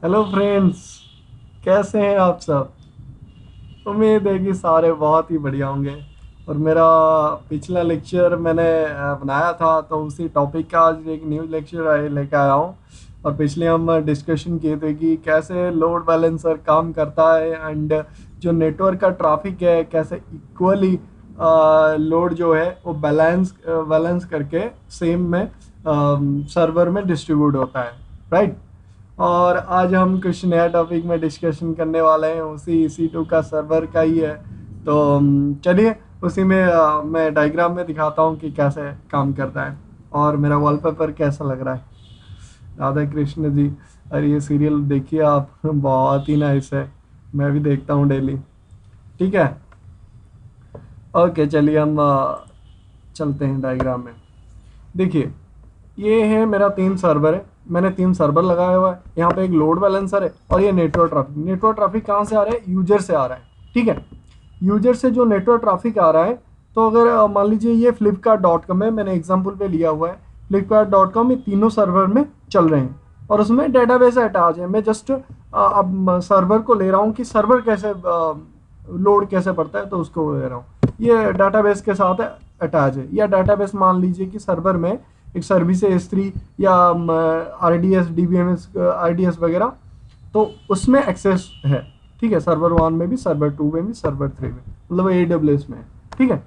Hello friends, कैसे हैं आप सब। उम्मीद है कि सारे बहुत ही बढ़िया होंगे। और मेरा पिछला लेक्चर मैंने बनाया था, तो उसी टॉपिक का आज एक न्यू लेक्चर लेके आया हूँ। और पिछले हम डिस्कशन किए थे कि कैसे लोड बैलेंसर काम करता है एंड जो नेटवर्क का ट्रैफिक है कैसे इक्वली लोड जो है वो बैलेंस बैलेंस करके सेम में सर्वर में डिस्ट्रीब्यूट होता है, राइट। और आज हम कुछ नया टॉपिक में डिस्कशन करने वाले हैं, उसी EC2 का सर्वर का ही है। तो चलिए उसी में मैं डायग्राम में दिखाता हूँ कि कैसे काम करता है और मेरा वॉलपेपर कैसा लग रहा है। राधा कृष्ण जी, अरे ये सीरियल देखिए आप, बहुत ही नाइस है। मैं भी देखता हूँ डेली। ठीक है, ओके चलिए हम चलते हैं डायग्राम में। देखिए, ये है मेरा 3 सर्वर है। मैंने 3 सर्वर लगाया हुआ है। यहाँ पे एक लोड बैलेंसर है और ये नेटवर्क ट्रैफिक कहाँ से आ रहा है? यूजर से आ रहा है। ठीक है, यूजर से जो नेटवर्क ट्रैफिक आ रहा है, तो अगर मान लीजिए ये flipkart.com है, मैंने एग्जांपल पे लिया हुआ है। flipkart.com ये तीनों सर्वर में चल रहे हैं और उसमें डेटाबेस अटैच है। मैं जस्ट अब सर्वर को ले रहा हूँ कि सर्वर कैसे लोड कैसे पड़ता है, तो उसको ले रहा हूँ। ये डेटाबेस के साथ अटैच है। या डेटाबेस मान लीजिए कि सर्वर में एक सर्विस है S3 या RDS DBMS RDS वगैरह, तो उसमें एक्सेस है। ठीक है, सर्वर 1 में भी, सर्वर 2 में भी, सर्वर 3 में, मतलब AWS में है। ठीक है,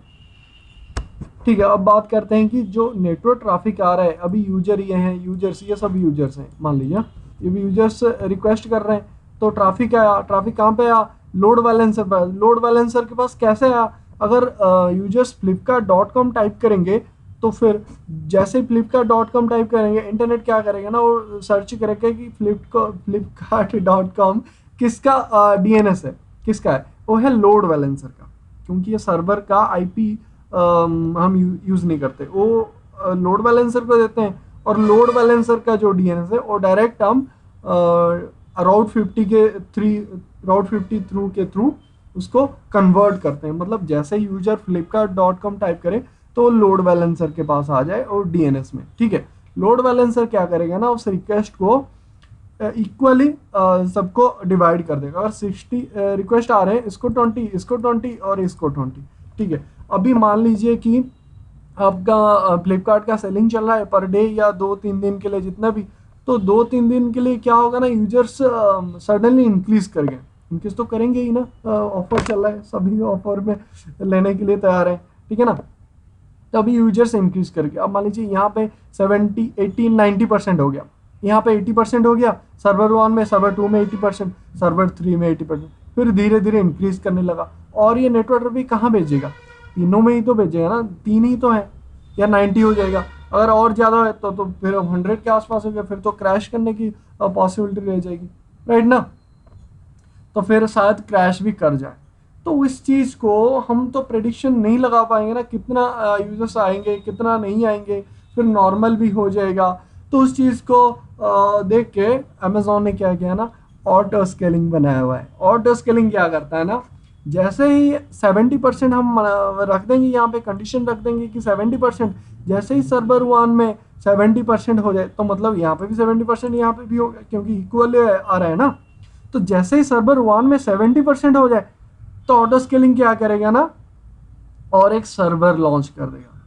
ठीक है। अब बात करते हैं कि जो नेटवर्क ट्रैफिक आ रहा है, अभी यूजर ये हैं, यूजर्स ये सब यूजर्स हैं मान लीजिए। ये भी यूजर्स रिक्वेस्ट कर रहे हैं, तो ट्रैफिक आया। ट्रैफिक कहाँ पे आया? लोड बैलेंसर पर। लोड बैलेंसर के पास कैसे आया? अगर यूजर्स flipkart.com टाइप करेंगे, तो फिर जैसे flipkart.com टाइप करेंगे, इंटरनेट क्या करेगा ना, वो सर्च करेगा कि flipkart.com किसका DNS है, किसका है। वो है लोड बैलेंसर का, क्योंकि ये सर्वर का IP हम यूज़ नहीं करते, वो लोड बैलेंसर को देते हैं। और लोड बैलेंसर का जो DNS है वो डायरेक्ट हम राउट 50 थ्रू के थ्रू उसको कन्वर्ट करते हैं। मतलब जैसे यूजर flipkart.com टाइप करे तो लोड बैलेंसर के पास आ जाए और DNS में। ठीक है, लोड बैलेंसर क्या करेगा ना, उस रिक्वेस्ट को इक्वली सबको डिवाइड कर देगा। अगर 60 रिक्वेस्ट आ रहे हैं, इसको 20, इसको 20 और इसको 20। ठीक है, अभी मान लीजिए कि आपका फ्लिपकार्ट का सेलिंग चल रहा है पर डे या 2-3 दिन के लिए, जितना भी, तो 2-3 दिन के लिए क्या होगा ना, यूजर्स सडनली इंक्रीज कर गए। इंक्रीज तो करेंगे ही ना, ऑफर चल रहा है, सभी ऑफर में लेने के लिए तैयार है। ठीक है ना, तो अभी यूजर्स इंक्रीज करके, अब मान लीजिए यहाँ पे 70 80 90% हो गया, यहाँ पे 80% हो गया। सर्वर 1 में, सर्वर 2 में 80%, सर्वर 3 में 80%, फिर धीरे धीरे इंक्रीज करने लगा। और ये नेटवर्क भी कहाँ भेजेगा? तीनों में ही तो भेजेगा ना, 3 ही तो है। या 90 हो जाएगा। अगर और ज़्यादा है तो फिर 100 के आसपास हो गया, फिर तो क्रैश करने की पॉसिबिलिटी रह जाएगी, राइट ना। तो फिर शायद क्रैश भी कर जाए। तो इस चीज़ को हम तो प्रेडिक्शन नहीं लगा पाएंगे ना, कितना यूजर्स आएंगे, कितना नहीं आएंगे, फिर नॉर्मल भी हो जाएगा। तो उस चीज़ को देख के अमेजोन ने क्या किया ना, ऑटो स्केलिंग बनाया हुआ है। ऑटो स्केलिंग क्या करता है ना, जैसे ही 70% हम रख देंगे, यहाँ पे कंडीशन रख देंगे कि 70%, जैसे ही सर्वर 1 में 70% हो जाए, तो मतलब यहाँ पे भी 70%, यहाँ पे भी होगा, क्योंकि इक्वल आ रहा है ना। तो जैसे ही सर्वर 1 में 70% हो जाए, तो ऑटो स्केलिंग क्या करेगा ना, और एक सर्वर लॉन्च कर देगा।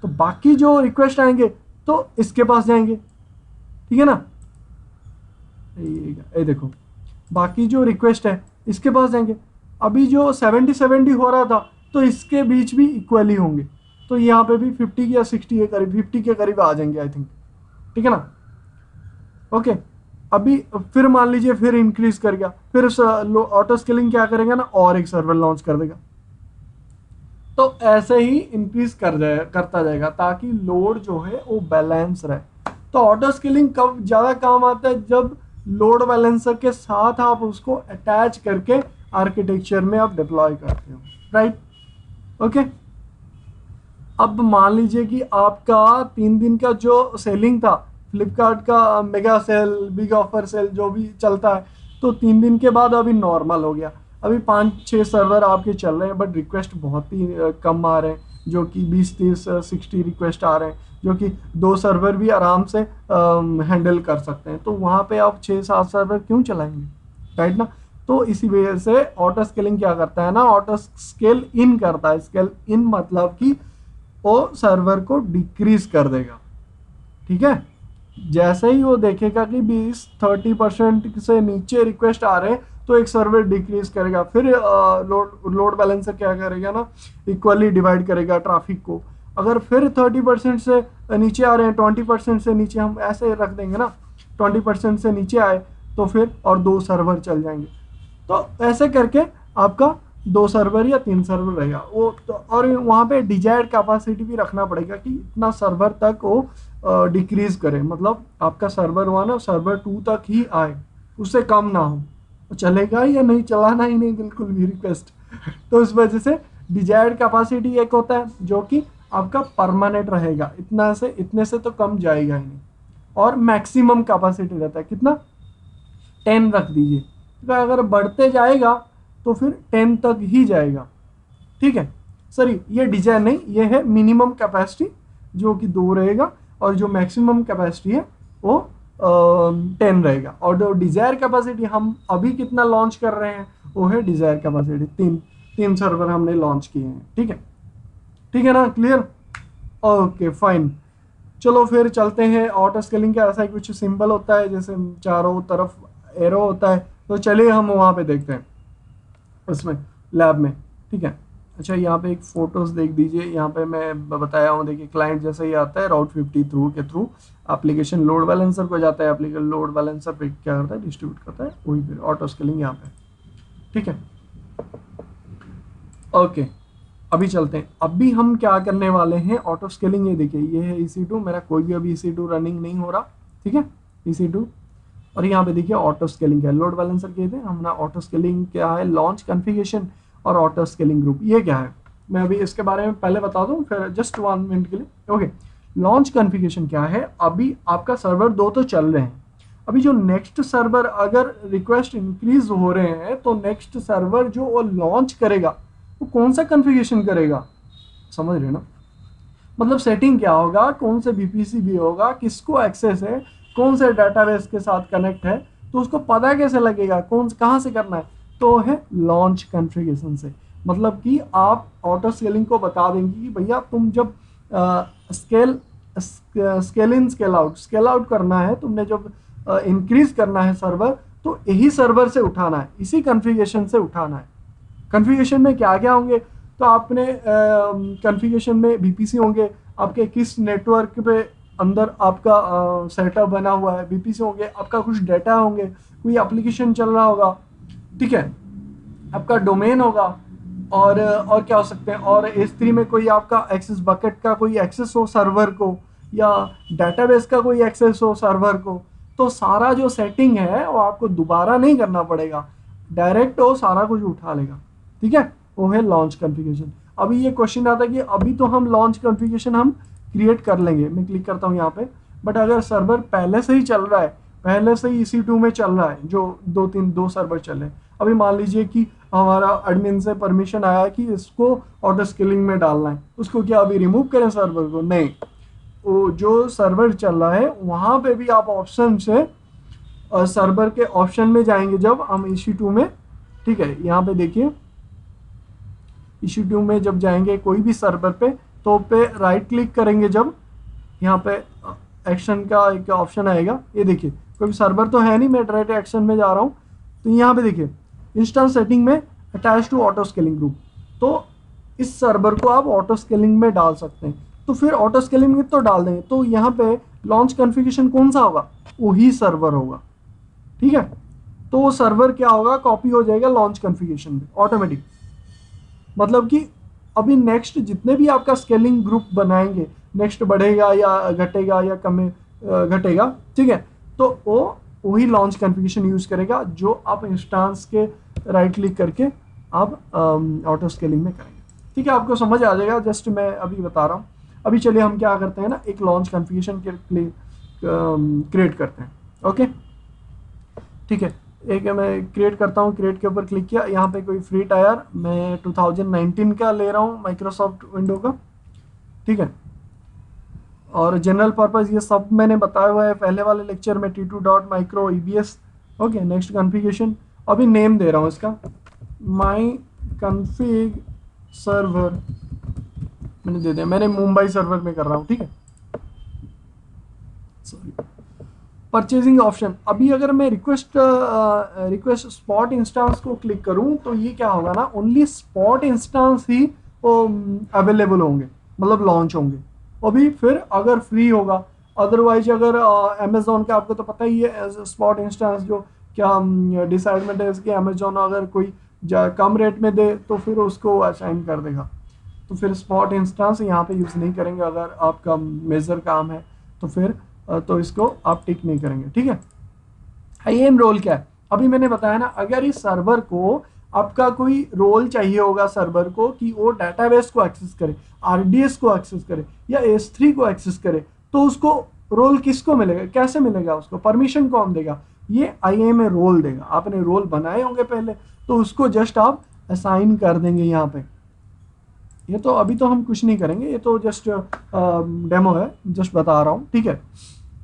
तो बाकी जो रिक्वेस्ट आएंगे तो इसके पास जाएंगे। ठीक है ना, ये देखो, बाकी जो रिक्वेस्ट है इसके पास जाएंगे। अभी जो 70-70 हो रहा था, तो इसके बीच भी इक्वली होंगे। तो यहाँ पे भी 50 या 60 के करीब, 50 के करीब आ जाएंगे आई थिंक। ठीक है ना, ओके। अभी फिर मान लीजिए फिर इंक्रीज कर गया, फिर ऑटो स्केलिंग क्या करेगा ना, और एक सर्वर लॉन्च कर देगा। तो ऐसे ही इंक्रीज करता जाएगा, ताकि लोड जो है वो बैलेंस रहे। तो ऑटो स्केलिंग कब ज्यादा काम आता है? जब लोड बैलेंसर के साथ आप उसको अटैच करके आर्किटेक्चर में आप डिप्लॉय करते हो, राइट। ओके, अब मान लीजिए कि आपका 3 दिन का जो सेलिंग था, फ्लिपकार्ट का mega sale, big offer cell जो भी चलता है, तो 3 दिन के बाद अभी नॉर्मल हो गया। अभी 5-6 सर्वर आपके चल रहे हैं, बट रिक्वेस्ट बहुत ही कम आ रहे हैं, जो कि 20-30 60 रिक्वेस्ट आ रहे हैं। जो कि 2 सर्वर भी आराम से हैंडल कर सकते हैं। तो वहाँ पे आप 6-7 सर्वर क्यों चलाएंगे, राइट ना। तो इसी वजह से ऑटो स्केलिंग क्या करता है ना, ऑटो स्केल इन करता है। स्केल इन मतलब कि वो सर्वर को डिक्रीज कर देगा, ठीक है। जैसे ही वो देखेगा कि 20-30% से नीचे रिक्वेस्ट आ रहे हैं तो एक सर्वर डिक्रीज करेगा। फिर लोड बैलेंसर क्या करेगा ना, इक्वली डिवाइड करेगा ट्रैफिक को। अगर फिर 30% से नीचे आ रहे हैं, 20% से नीचे, हम ऐसे रख देंगे ना, 20% से नीचे आए तो फिर और 2 सर्वर चल जाएंगे। तो ऐसे करके आपका 2 सर्वर या 3 सर्वर रहेगा वो तो। और वहाँ पे डिजायर्ड कैपेसिटी भी रखना पड़ेगा कि इतना सर्वर तक वो डिक्रीज करे, मतलब आपका सर्वर 1 और सर्वर 2 तक ही आए, उससे कम ना हो। तो चलेगा या नहीं, चलाना ही नहीं बिल्कुल भी रिक्वेस्ट। तो इस वजह से डिजायर्ड कैपेसिटी एक होता है जो कि आपका परमानेंट रहेगा, इतना से इतने से तो कम जाएगा ही नहीं। और मैक्सिमम कैपेसिटी रहता है कितना, 10 रख दीजिए। तो अगर बढ़ते जाएगा तो फिर 10 तक ही जाएगा, ठीक है। सॉरी, ये डिजाइन नहीं, ये है मिनिमम कैपेसिटी जो कि 2 रहेगा, और जो मैक्सिमम कैपेसिटी है वो 10 रहेगा। और जो डिजायर कैपेसिटी हम अभी कितना लॉन्च कर रहे हैं वो है डिजायर कैपेसिटी 3 सर्वर हमने लॉन्च किए हैं, ठीक है। ठीक है ना, क्लियर, ओके फाइन। चलो फिर चलते हैं। ऑटो स्केलिंग का ऐसा ही कुछ सिंबल होता है, जैसे चारों तरफ एरो होता है। तो चलिए हम वहाँ पे देखते हैं उसमें लैब में, ठीक है। अच्छा, यहाँ पे एक फोटोज देख दीजिए। यहाँ पे मैं बताया हूँ, देखिए क्लाइंट जैसे ही आता है राउट 50 के थ्रू एप्लीकेशन लोड बैलेंसर को जाता है। एप्लीकेशन लोड बैलेंसर पे क्या करता है, डिस्ट्रीब्यूट करता है, वही फिर ऑटो स्केलिंग यहाँ पे, ठीक है। ओके, अभी चलते हैं। अभी हम क्या करने वाले हैं, ऑटो स्केलिंग। ये देखिए, ये है EC2, मेरा कोई भी अभी EC2 रनिंग नहीं हो रहा, ठीक है, EC2। और यहाँ पे देखिए ऑटो स्केलिंग क्या है, लोड बैलेंसर कहते हैं हम ना। ऑटो स्केलिंग क्या है, लॉन्च कॉन्फ़िगरेशन और ऑटो स्केलिंग ग्रुप, ये क्या है मैं अभी इसके बारे में पहले बता दूं, फिर जस्ट 1 मिनट के लिए। ओके, लॉन्च कॉन्फ़िगरेशन क्या है, अभी आपका सर्वर 2 तो चल रहे हैं। अभी जो नेक्स्ट सर्वर अगर रिक्वेस्ट इंक्रीज हो रहे हैं तो नेक्स्ट सर्वर जो वो लॉन्च करेगा वो कौन सा कॉन्फ़िगरेशन करेगा, समझ रहे हो ना। मतलब सेटिंग क्या होगा, कौन से VPC भी होगा, किसको एक्सेस है, कौन से डाटाबेस के साथ कनेक्ट है, तो उसको पता कैसे लगेगा, कौन कहाँ से करना है, तो है लॉन्च कॉन्फ़िगरेशन से। मतलब कि आप ऑटो स्केलिंग को बता देंगे कि भैया तुम जब स्केल इन स्केल आउट करना है, तुमने जब इंक्रीज करना है सर्वर, तो यही सर्वर से उठाना है, इसी कॉन्फ़िगरेशन से उठाना है। कॉन्फ़िगरेशन में क्या क्या होंगे, तो आपने कॉन्फ़िगरेशन में VPC होंगे, आपके किस नेटवर्क पे अंदर आपका सेटअप बना हुआ है, VPC होंगे, आपका कुछ डाटा होंगे, कोई एप्लीकेशन चल रहा होगा, ठीक है, आपका डोमेन होगा, और क्या हो सकते हैं, और S3 में कोई आपका एक्सेस बकेट का कोई एक्सेस हो सर्वर को, या डाटाबेस का कोई एक्सेस हो सर्वर को। तो सारा जो सेटिंग है वो आपको दोबारा नहीं करना पड़ेगा, डायरेक्ट वो सारा कुछ उठा लेगा, ठीक है। वो है लॉन्च कॉन्फ़िगरेशन। अभी ये क्वेश्चन आता है कि अभी तो हम लॉन्च कॉन्फ़िगरेशन हम क्रिएट कर लेंगे, मैं क्लिक करता हूँ यहाँ पे, बट अगर सर्वर पहले से ही चल रहा है, पहले से ही EC2 में चल रहा है, जो 2 सर्वर चल रहे हैं, अभी मान लीजिए कि हमारा एडमिन से परमिशन आया कि इसको ऑटो स्केलिंग में डालना है, उसको क्या अभी रिमूव करें सर्वर को, नहीं। वो जो सर्वर चल रहा है वहाँ पे भी आप ऑप्शन से सर्वर के ऑप्शन में जाएंगे जब हम EC2 में, ठीक है, यहाँ पे देखिए EC2 में जब जाएंगे कोई भी सर्वर पे, तो पे राइट क्लिक करेंगे, जब यहाँ पे एक्शन का एक ऑप्शन आएगा, ये देखिए कोई भी सर्वर तो है नहीं, मैं डायरेक्ट एक्शन में जा रहा हूँ। तो यहाँ पे देखिए इंस्टेंस सेटिंग में attach to auto scaling group, तो इस सर्वर को आप ऑटो स्केलिंग में डाल सकते हैं। तो फिर ऑटो स्केलिंग में तो डाल देंगे, तो यहाँ पे लॉन्च कॉन्फ़िगरेशन कौन सा होगा, वही सर्वर होगा, ठीक है। तो वो सर्वर क्या होगा, कॉपी हो जाएगा लॉन्च कॉन्फ़िगरेशन में ऑटोमेटिक। मतलब कि अभी नेक्स्ट जितने भी आपका स्केलिंग ग्रुप बनाएंगे, नेक्स्ट बढ़ेगा या घटेगा या कम घटेगा, ठीक है, तो वो वही लॉन्च कॉन्फ़िगरेशन यूज करेगा जो आप इंस्टेंस के राइट क्लिक करके आप ऑटो स्केलिंग में करेंगे, ठीक है। आपको समझ आ जाएगा, जस्ट मैं अभी बता रहा हूँ। अभी चलिए हम क्या करते हैं ना, एक लॉन्च कॉन्फ़िगरेशन के लिए क्रिएट करते हैं, ओके, ठीक है। एक मैं क्रिएट करता हूँ, क्रिएट के ऊपर क्लिक किया, यहाँ पे कोई फ्री टायर मैं 2019 का ले रहा हूँ, माइक्रोसॉफ्ट विंडो का, ठीक है। और जनरल पर्पस ये सब मैंने बताया हुआ है पहले वाले लेक्चर में, T2.micro EBS। Okay, next configuration, अभी नेम दे रहा हूँ इसका, माई कॉन्फ़िग सर्वर मैंने दे दिया, मैंने मुंबई सर्वर में कर रहा हूँ, ठीक है। सॉरी, परचेजिंग ऑप्शन, अभी अगर मैं रिक्वेस्ट स्पॉट इंस्टांस को क्लिक करूं तो ये क्या होगा ना, ओनली स्पॉट इंस्टांस ही अवेलेबल होंगे, मतलब लॉन्च होंगे। अभी फिर अगर फ्री होगा, अदरवाइज अगर अमेजोन का आपको तो पता ही है स्पॉट इंस्टांस जो क्या डिसएडवांटेज है इसकी, अमेजोन अगर कोई कम रेट में दे तो फिर उसको असाइन कर देगा, तो फिर स्पॉट इंस्टांस यहाँ पे यूज़ नहीं करेंगे। अगर आपका मेजर काम है तो फिर तो इसको आप टिक नहीं करेंगे, ठीक है। आईएम रोल क्या है, अभी मैंने बताया ना, अगर इस सर्वर को आपका कोई रोल चाहिए होगा सर्वर को कि वो डाटाबेस को एक्सेस करे, आरडीएस को एक्सेस करे या S3 को एक्सेस करे, तो उसको रोल किसको मिलेगा, कैसे मिलेगा, उसको परमिशन कौन देगा, ये आईएम रोल देगा। आपने रोल बनाए होंगे पहले, तो उसको जस्ट आप असाइन कर देंगे यहाँ पे। ये तो अभी तो हम कुछ नहीं करेंगे, ये तो जस्ट डेमो है, जस्ट बता रहा हूँ, ठीक है।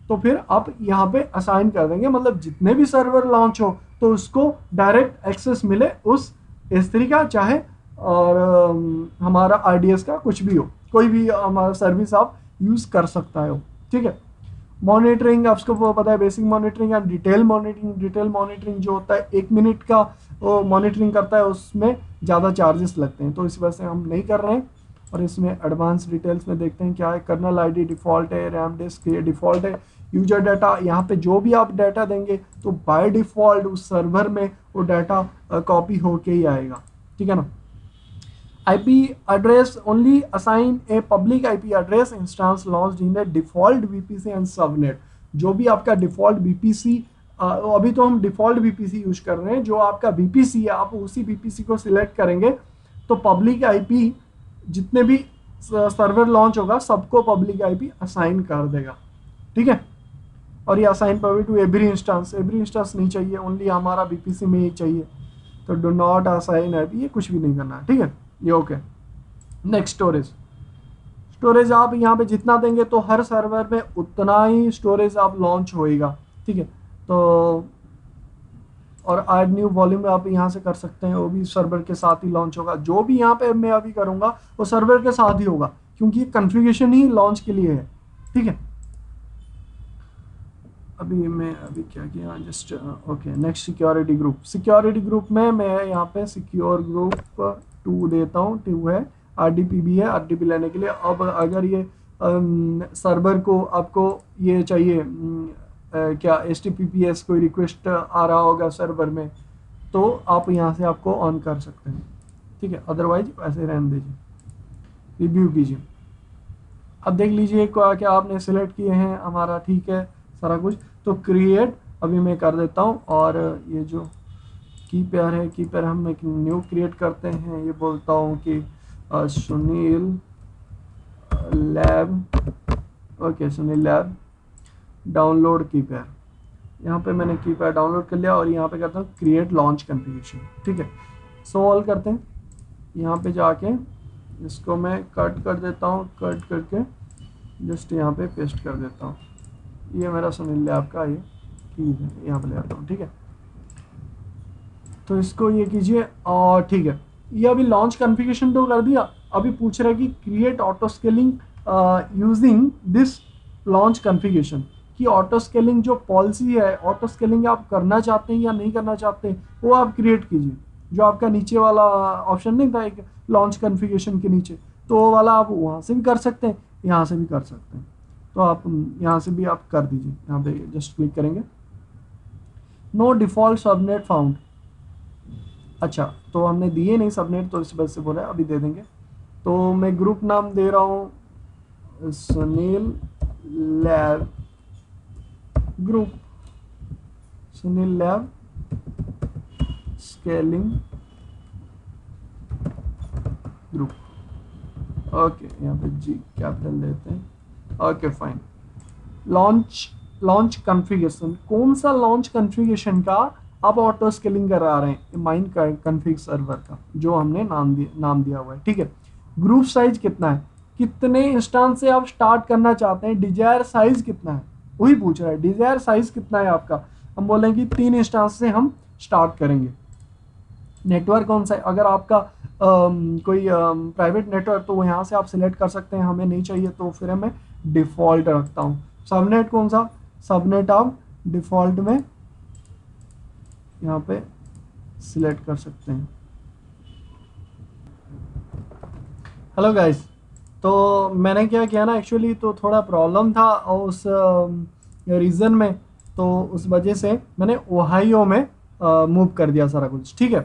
तो फिर आप यहाँ पे असाइन कर देंगे, मतलब जितने भी सर्वर लॉन्च हो तो उसको डायरेक्ट एक्सेस मिले उस S3 का, चाहे और हमारा RDS का कुछ भी हो, कोई भी हमारा सर्विस आप यूज कर सकता है, ठीक है। मॉनिटरिंग आपको पता है, बेसिक मॉनिटरिंग या डिटेल मॉनिटरिंग। डिटेल मॉनिटरिंग जो होता है 1 मिनट का वो मॉनिटरिंग करता है, उसमें ज़्यादा चार्जेस लगते हैं, तो इस वजह से हम नहीं कर रहे हैं। और इसमें एडवांस डिटेल्स में देखते हैं क्या है, कर्नल आईडी डिफ़ॉल्ट है, रैम डिस्क ये डिफ़ॉल्ट है, यूजर डाटा, यहाँ पे जो भी आप डाटा देंगे तो बाय डिफ़ॉल्ट उस सर्वर में वो डाटा कॉपी होके ही आएगा, ठीक है ना। IP address only assign a public IP address instance launched in a default VPC and subnet। जो भी आपका डिफॉल्ट VPC, अभी तो हम डिफॉल्ट VPC यूज कर रहे हैं, जो आपका VPC है आप उसी VPC को सिलेक्ट करेंगे तो पब्लिक IP जितने भी सर्वर लॉन्च होगा सबको पब्लिक IP असाइन कर देगा, ठीक है। और ये assign power to every instance नहीं चाहिए, ओनली हमारा VPC में ही चाहिए, तो डू नॉट असाइन IP, ये कुछ भी नहीं करना है, ठीक है, ये ओके। नेक्स्ट स्टोरेज आप यहाँ पे जितना देंगे तो हर सर्वर में उतना ही स्टोरेज आप लॉन्च होएगा, ठीक है। तो और ऐड न्यू वॉल्यूम आप यहाँ से कर सकते हैं, वो भी सर्वर के साथ ही लॉन्च होगा। जो भी यहाँ पे मैं अभी करूँगा वो सर्वर के साथ ही होगा, क्योंकि ये कन्फिगरेशन ही लॉन्च के लिए है, ठीक है। अभी क्या किया, just okay. Next security group में मैं यहाँ पे सिक्योर ग्रुप 2 देता हूँ, 2 है, RDP है, RDP लेने के लिए। अब अगर ये सर्वर को आपको ये चाहिए क्या HTTPS कोई रिक्वेस्ट आ रहा होगा सर्वर में, तो आप यहाँ से आपको ऑन कर सकते हैं, ठीक है, अदरवाइज ऐसे रहने दीजिए, रिव्यू कीजिए। अब देख लीजिए क्या आपने सिलेक्ट किए हैं, हमारा ठीक है सारा कुछ, तो क्रिएट अभी मैं कर देता हूँ। और ये जो की पेयर हम एक न्यू क्रिएट करते हैं, ये बोलता हूँ कि Sunil lab, okay, Sunil lab download की पेयर, यहाँ पे मैंने की पेयर डाउनलोड कर लिया और यहाँ पे करता हूँ क्रिएट लॉन्च कॉन्फ़िगरेशन, ठीक है। सो ऑल करते हैं, यहाँ पे जाके इसको मैं कट कर देता हूँ, कट करके जस्ट यहाँ पे पेस्ट कर देता हूँ। ये मेरा सुनील लैब का ये की है, यहाँ पे ले आता हूँ, ठीक है। तो इसको ये कीजिए और ठीक है, ये अभी लॉन्च कॉन्फ़िगरेशन तो कर दिया। अभी पूछ रहा है कि create auto scaling using this launch configuration, कि ऑटो स्केलिंग जो पॉलिसी है, ऑटो स्केलिंग आप करना चाहते हैं या नहीं करना चाहते हैं, वो आप क्रिएट कीजिए। जो आपका नीचे वाला ऑप्शन नहीं था एक लॉन्च कॉन्फ़िगरेशन के नीचे, तो वो वाला आप वहाँ से भी कर सकते हैं, यहाँ से भी कर सकते हैं, तो आप यहाँ से भी आप कर दीजिए। यहाँ पे जस्ट क्लिक करेंगे, नो डिफ़ॉल्ट सबनेट फाउंड, अच्छा तो हमने दिए नहीं सबनेट, तो इस वजह से बोला है, अभी दे देंगे। तो मैं ग्रुप नाम दे रहा हूँ Sunil lab group, Sunil lab scaling group, okay. यहाँ पे जी कैपिटल देते हैं, ओके फाइन। लॉन्च कॉन्फ़िगरेशन, कौन सा लॉन्च कॉन्फ़िगरेशन का आप ऑटो स्केलिंग करा रहे हैं, माइन कॉन्फ़िग सर्वर का जो हमने नाम दिया हुआ है, ठीक है। ग्रुप साइज कितना है, कितने इंस्टांस से आप स्टार्ट करना चाहते हैं, डिजायर साइज कितना है, वही पूछ रहा है, डिजायर साइज कितना है आपका। हम बोलेंगे 3 इंस्टांस से हम स्टार्ट करेंगे। नेटवर्क कौन सा है, अगर आपका कोई प्राइवेट नेटवर्क तो यहाँ से आप सिलेक्ट कर सकते हैं, हमें नहीं चाहिए तो फिर मैं डिफ़ॉल्ट रखता हूँ। सबनेट कौन सा, सबनेट आप डिफ़ॉल्ट में यहाँ पे सिलेक्ट कर सकते हैं। हेलो गाइस, तो मैंने क्या किया ना, एक्चुअली तो थोड़ा प्रॉब्लम था उस रीजन में, तो उस वजह से मैंने ओहायो में मूव कर दिया सारा कुछ, ठीक है।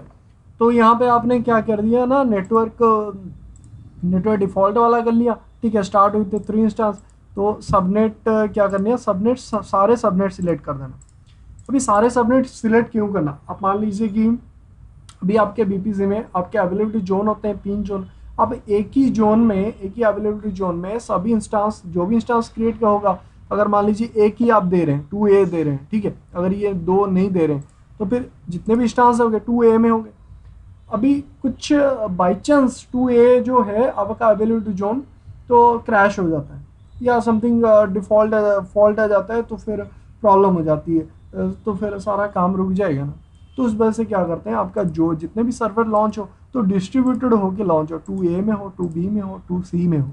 तो यहाँ पे आपने क्या कर दिया ना, नेटवर्क डिफ़ॉल्ट वाला कर लिया, ठीक है। स्टार्ट विथ 3 इंस्टांस, तो सबनेट क्या करनी है, सबनेट सारे सबनेट सिलेक्ट कर देना। अभी सारे सबनेट सिलेक्ट क्यों करना, आप मान लीजिए कि अभी आपके बीपीसी में आपके अवेलेबिलिटी जोन होते हैं 3 जोन। अब एक ही जोन में, एक ही अवेलेबिलिटी जोन में सभी इंस्टांस, जो भी इंस्टांस क्रिएट का होगा, अगर मान लीजिए एक ही आप दे रहे हैं, 2A दे रहे हैं, ठीक है, अगर ये 2 नहीं दे रहे हैं तो फिर जितने भी इंस्टांस होंगे 2A में होंगे। अभी कुछ बाई चांस 2A जो है आपका अवेलेबिलिटी जोन तो क्रैश हो जाता है या समथिंग डिफ़ॉल्ट फॉल्ट आ जाता है, तो फिर प्रॉब्लम हो जाती है, तो फिर सारा काम रुक जाएगा ना। तो उस वजह से क्या करते हैं, आपका जो जितने भी सर्वर लॉन्च हो तो डिस्ट्रीब्यूटेड होके लॉन्च हो, 2A में हो, 2B में हो, 2C में हो।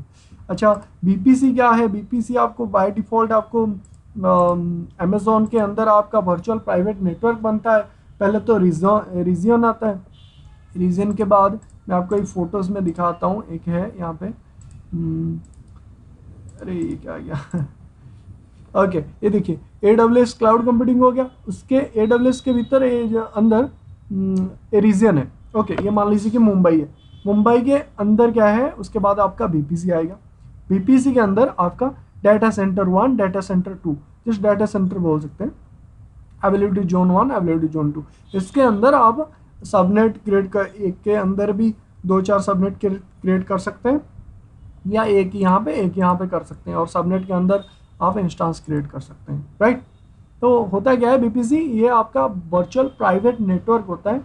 अच्छा, बीपीसी क्या है, बीपीसी आपको बाय डिफ़ॉल्ट आपको अमेज़ॉन के अंदर आपका वर्चुअल प्राइवेट नेटवर्क बनता है। पहले तो रीजन आता है, रीजन के बाद मैं आपको एक फ़ोटोज़ में दिखाता हूँ, एक है यहाँ पे, अरे ये क्या गया ओके, ये देखिए AWS क्लाउड कंप्यूटिंग हो गया, उसके AWS के भीतर अंदर रीजन है। ओके, ये मान लीजिए कि मुंबई है, मुंबई के अंदर क्या है, उसके बाद आपका बीपीसी आएगा, बीपीसी के अंदर आपका डाटा सेंटर 1, डाटा सेंटर 2, जिस डाटा सेंटर बोल सकते हैं, अवेलेबिलिटी जोन 1, अवेलेबिलिटी जोन 2। इसके अंदर आप सबनेट क्रिएट कर, एक के अंदर भी 2-4 सबनेट क्रिएट कर सकते हैं, या एक यहाँ पे एक यहाँ पे कर सकते हैं, और सबनेट के अंदर आप इंस्टांस क्रिएट कर सकते हैं, राइट। तो होता क्या है, बीपीसी ये आपका वर्चुअल प्राइवेट नेटवर्क होता है,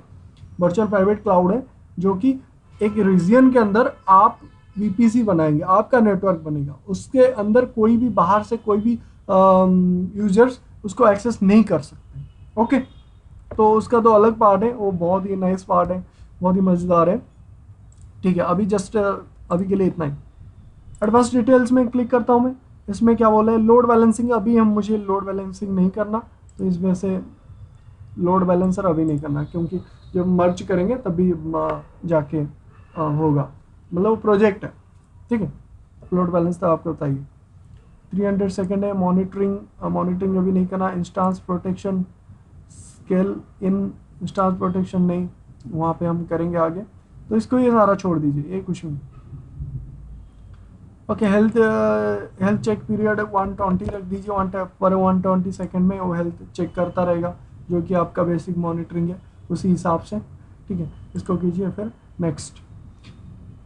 वर्चुअल प्राइवेट क्लाउड है, जो कि एक रीजन के अंदर आप बीपीसी बनाएंगे, आपका नेटवर्क बनेगा, उसके अंदर कोई भी बाहर से कोई भी यूजर्स उसको एक्सेस नहीं कर सकते। ओके, तो उसका तो अलग पार्ट है, वो बहुत ही नाइस पार्ट है, बहुत ही मज़ेदार है, ठीक है। अभी जस्ट अभी के लिए इतना ही। एडवांस डिटेल्स में क्लिक करता हूँ मैं, इसमें क्या बोला है, लोड बैलेंसिंग, अभी मुझे लोड बैलेंसिंग नहीं करना, तो इस वजह से लोड बैलेंसर अभी नहीं करना, क्योंकि जब मर्ज करेंगे तभी जाके होगा, मतलब वो प्रोजेक्ट है, ठीक है। लोड बैलेंस तो आपको बताइए। 300 सेकेंड है। मॉनिटरिंग अभी नहीं करना। Instance protection, scale in instance protection नहीं, वहाँ पे हम करेंगे आगे, तो इसको ये सारा छोड़ दीजिए, ये कुछ नहीं। ओके, हेल्थ चेक पीरियड 120 रख दीजिए, 120 सेकेंड में वो हेल्थ चेक करता रहेगा, जो कि आपका बेसिक मॉनिटरिंग है, उसी हिसाब से, ठीक है। इसको कीजिए, फिर next.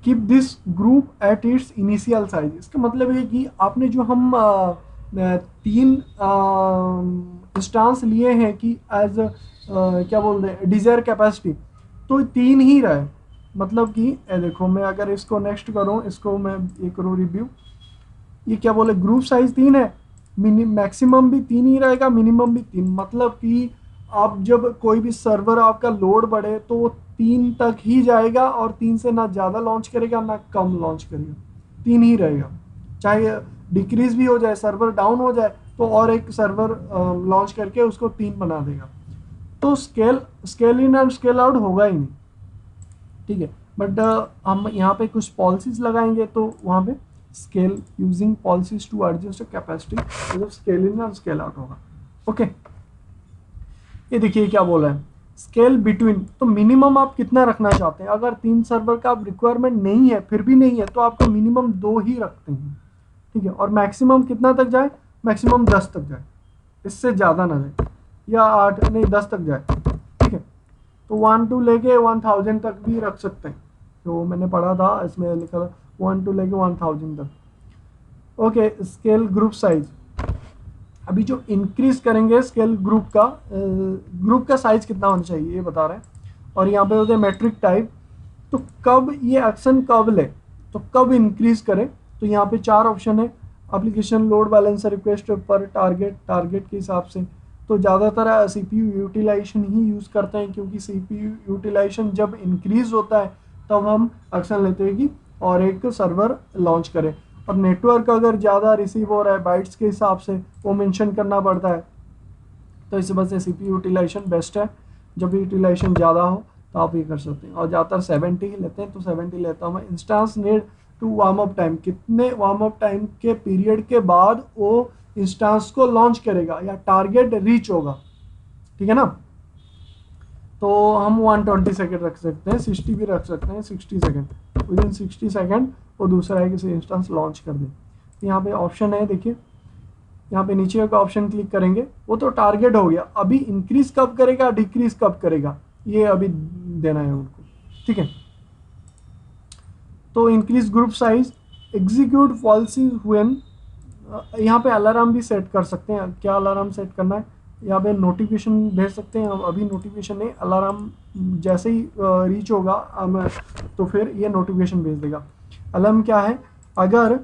Keep this group at its initial size, इसका मतलब है कि आपने जो हम 3 इंस्टांस लिए हैं कि एज क्या बोलते हैं डिजायर कैपेसिटी, तो 3 ही रहे, मतलब कि देखो मैं अगर इसको नेक्स्ट करूँ, इसको मैं ये करूँ रिव्यू, ये क्या बोले, ग्रुप साइज 3 है, मैक्सिमम भी 3 ही रहेगा, मिनिमम भी 3, मतलब कि आप जब कोई भी सर्वर आपका लोड बढ़े तो वो 3 तक ही जाएगा, और 3 से ना ज़्यादा लॉन्च करेगा ना कम लॉन्च करेगा, 3 ही रहेगा। चाहे डिक्रीज भी हो जाए, सर्वर डाउन हो जाए, तो और एक सर्वर लॉन्च करके उसको 3 बना देगा, तो scale in and scale out होगा ही नहीं, ठीक है। बट हम यहाँ पे कुछ पॉलिसीज लगाएंगे, तो वहाँ पे scale using policies to adjust capacity, मतलब स्केल इन और स्केल आउट होगा। ओके, ये देखिए क्या बोला है, स्केल बिटवीन, तो मिनिमम आप कितना रखना चाहते हैं, अगर 3 सर्वर का आप रिक्वायरमेंट नहीं है, फिर भी नहीं है, तो आपको मिनिमम 2 ही रखते हैं, ठीक है। और मैक्सिमम कितना तक जाए, मैक्सिमम 10 तक जाए, इससे ज़्यादा ना जाए, या 8 नहीं 10 तक जाए, ठीक है। तो 1 to लेके 1000 तक भी रख सकते हैं, जो मैंने पढ़ा था इसमें लिखा था 1 to लेके 1000 तक। ओके, स्केल ग्रुप साइज, अभी जो इंक्रीज करेंगे स्केल ग्रुप का साइज कितना होना चाहिए ये बता रहे हैं, और यहाँ पे होते हैं मैट्रिक टाइप, तो कब ये एक्शन कब ले, तो कब इंक्रीज करें, तो यहाँ पे 4 ऑप्शन है। एप्लीकेशन लोड बैलेंसर रिक्वेस्ट पर टारगेट के हिसाब से तो ज़्यादातर CPU यूटिलाइजेशन ही यूज़ करते हैं, क्योंकि CPU यूटिलाइजेशन जब इंक्रीज होता है तब हम एक्शन लेते हैं कि और एक सर्वर लॉन्च करें। और नेटवर्क अगर ज़्यादा रिसीव हो रहा है बाइट्स के हिसाब से वो मेंशन करना पड़ता है, तो इस वजह से CPU यूटिलाइजेशन बेस्ट है। जब यूटिलाइजेशन ज़्यादा हो तो आप ये कर सकते हैं, और ज़्यादातर 70 ही लेते हैं, तो 70 लेता हूँ मैं। Instance need to warm up time, कितने वार्म अप टाइम के पीरियड के बाद वो इंस्टेंस को लॉन्च करेगा या टारगेट रीच होगा, ठीक है ना। तो हम 120 सेकेंड रख सकते हैं, 60 भी रख सकते हैं, 60 सेकेंड। विद इन 60 सेकेंड वो दूसरा है किसी इंस्टेंस लॉन्च कर दे। तो यहाँ पे ऑप्शन है, देखिए यहाँ पे नीचे का ऑप्शन क्लिक करेंगे, वो तो टारगेट हो गया। अभी इंक्रीज कब करेगा डिक्रीज कब करेगा ये अभी देना है उनको, ठीक है। तो increase group size, execute policy when, यहाँ पे अलार्म भी सेट कर सकते हैं। क्या अलार्म सेट करना है, यहाँ पे नोटिफिकेशन भेज सकते हैं। अभी नोटिफिकेशन नहीं, अलार्म जैसे ही रीच होगा तो फिर ये नोटिफिकेशन भेज देगा। अलार्म क्या है, अगर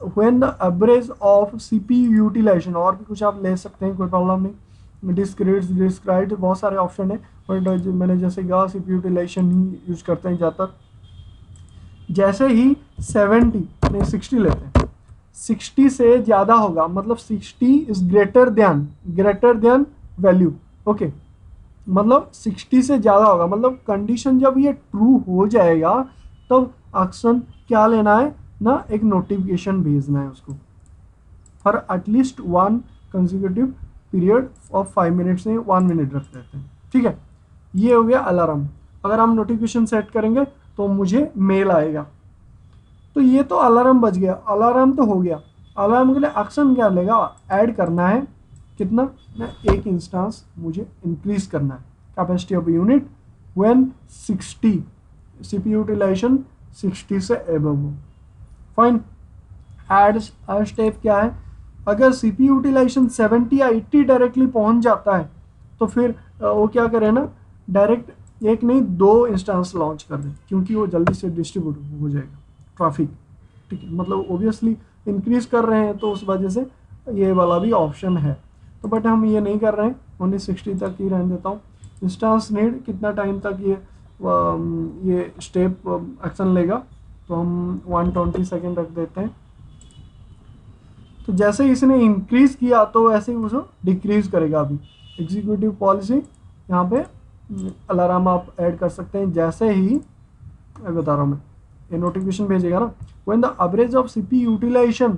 when the average of CPU utilization, और भी कुछ आप ले सकते हैं, कोई प्रॉब्लम नहीं। डिस्क्राइब बहुत सारे ऑप्शन है, बट मैंने जैसे कहा CPU यूटिलाइजेशन ही यूज करते हैं ज़्यादातर। जैसे ही 70 नहीं 60 लेते हैं, 60 से ज़्यादा होगा, मतलब 60 is greater than value, okay. मतलब 60 से ज़्यादा होगा, मतलब कंडीशन जब ये ट्रू हो जाएगा तब एक्शन क्या लेना है ना, एक नोटिफिकेशन भेजना है उसको for at least 1 consecutive period of 5 minutes से 1 मिनट रख देते हैं, ठीक है। ये हो गया अलार्म। अगर हम नोटिफिकेशन सेट करेंगे तो मुझे मेल आएगा। तो ये तो अलार्म बज गया, अलार्म तो हो गया। अलार्म के लिए एक्शन क्या लेगा, ऐड करना है कितना ना, एक इंस्टेंस मुझे इंक्रीज करना है। Capacity of unit when 60 CPU utilization 60 से एबव हो, फाइन। ऐड स्टेप क्या है, अगर CPU यूटिलाइजेशन 70 या 80 डायरेक्टली पहुंच जाता है तो फिर वो क्या करे ना, डायरेक्ट एक नहीं 2 इंस्टेंस लॉन्च कर दे, क्योंकि वो जल्दी से डिस्ट्रीब्यूट हो जाएगा ट्रैफिक, ठीक है। मतलब ओबियसली इंक्रीज कर रहे हैं तो उस वजह से ये वाला भी ऑप्शन है। तो बट हम ये नहीं कर रहे हैं, ओनली 60 तक ही रहने देता हूँ। इंस्टेंस नीड कितना टाइम तक ये स्टेप एक्शन लेगा, तो हम 120 सेकेंड रख देते हैं। तो जैसे ही इसने इंक्रीज किया तो वैसे ही उसको डिक्रीज करेगा। अभी एग्जीक्यूटिव पॉलिसी यहाँ पे अलार्म आप ऐड कर सकते हैं। जैसे ही बता रहा हूँ मैं, ये नोटिफिकेशन भेजेगा ना, when the average of CPU utilization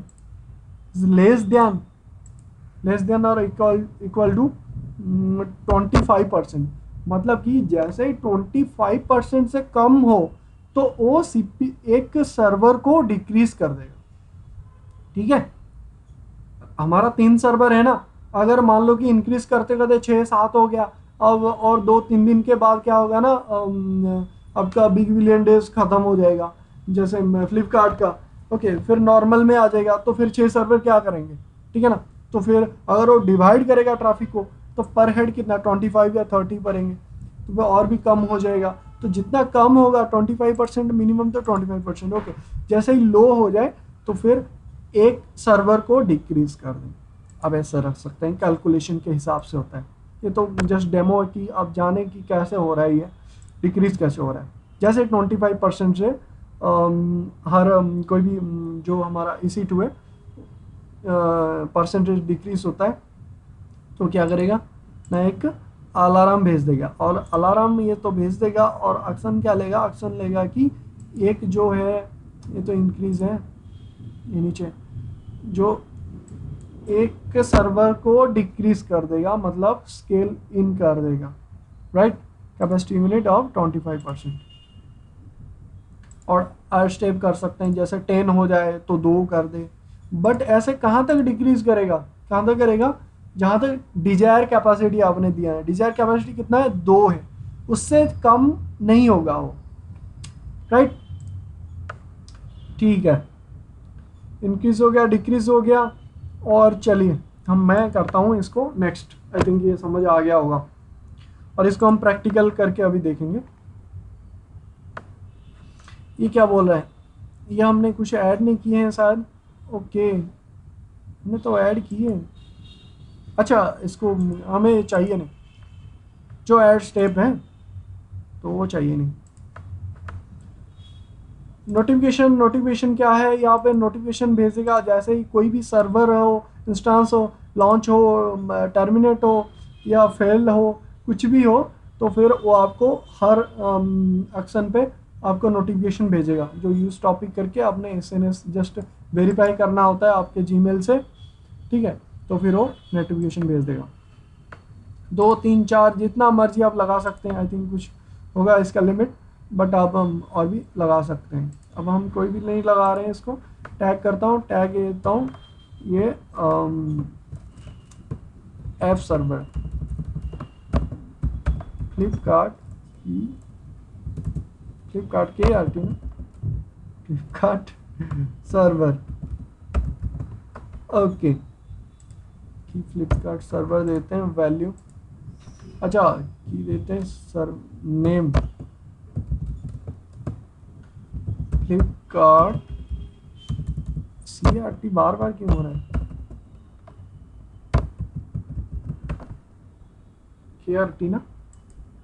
is less than और इक्वल टू 25%, मतलब कि जैसे ही 25% से कम हो तो वो एक सर्वर को डिक्रीज कर देगा, ठीक है। हमारा 3 सर्वर है ना, अगर मान लो कि इंक्रीज करते करते 6-7 हो गया, अब और 2-3 दिन के बाद क्या होगा ना, आपका बिग बिलियन डेज खत्म हो जाएगा, जैसे फ्लिपकार्ट का, ओके। फिर नॉर्मल में आ जाएगा, तो फिर 6 सर्वर क्या करेंगे, ठीक है ना। तो फिर अगर वो डिवाइड करेगा ट्रैफिक को तो पर हेड कितना 25 या 30 पड़ेंगे, तो वो और भी कम हो जाएगा। तो जितना कम होगा 25% मिनिमम, तो 25%, ओके। जैसे ही लो हो जाए तो फिर एक सर्वर को डिक्रीज कर दें। अब ऐसे रख सकते हैं, कैलकुलेशन के हिसाब से होता है। ये तो जस्ट डेमो है कि आप जाने कि कैसे हो रहा है, ये डिक्रीज कैसे हो रहा है। जैसे 25% से हर कोई भी जो हमारा EC2 है परसेंटेज डिक्रीज होता है, तो क्या करेगा ना, एक अलार्म भेज देगा। और अलार्म ये तो भेज देगा, और एक्शन क्या लेगा, एक्शन लेगा कि एक जो है, ये तो इंक्रीज है, ये नीचे जो एक सर्वर को डिक्रीज कर देगा, मतलब स्केल इन कर देगा, राइट। Capacity unit of 25%। और हर स्टेप कर सकते हैं, जैसे 10 हो जाए तो 2 कर दे। बट ऐसे कहाँ तक डिक्रीज करेगा, कहाँ तक करेगा, जहाँ तक डिजायर कैपेसिटी आपने दिया है। डिजायर कैपेसिटी कितना है, 2 है, उससे कम नहीं होगा वो, राइट। ठीक है, इंक्रीज हो गया, डिक्रीज हो गया। और चलिए मैं करता हूँ इसको नेक्स्ट। आई थिंक ये समझ आ गया होगा, और इसको हम प्रैक्टिकल करके अभी देखेंगे। ये क्या बोल रहा है, ये हमने कुछ ऐड नहीं किए हैं शायद। ओके, हमने तो ऐड किए। अच्छा, इसको हमें चाहिए नहीं, जो ऐड स्टेप है तो वो चाहिए नहीं। नोटिफिकेशन, नोटिफिकेशन क्या है, यहाँ पे नोटिफिकेशन भेजेगा जैसे ही कोई भी सर्वर हो, इंस्टांस हो, लॉन्च हो, टर्मिनेट हो या फेल हो, कुछ भी हो, तो फिर वो आपको हर एक्शन पे आपको नोटिफिकेशन भेजेगा। जो यूज टॉपिक करके आपने एसएनएस जस्ट वेरीफाई करना होता है आपके जीमेल से, ठीक है, तो फिर वो नोटिफिकेशन भेज देगा। 2 3 4 जितना मर्जी आप लगा सकते हैं, आई थिंक कुछ होगा इसका लिमिट, बट आप हम और भी लगा सकते हैं। अब हम कोई भी नहीं लगा रहे हैं, इसको टैग करता हूँ, टैग देता हूँ ये ऐप सर्वर फ्लिपकार्ट की, फ्लिपकार्ट के आर टी ना, फ्लिपकार्ट सर्वर। ओके, की फ्लिपकार्ट सर्वर देते हैं वैल्यू, अच्छा की देते हैं सर नेम फ्लिपकार्ट CRT, बार बार क्यों हो रहा है, KRT ना,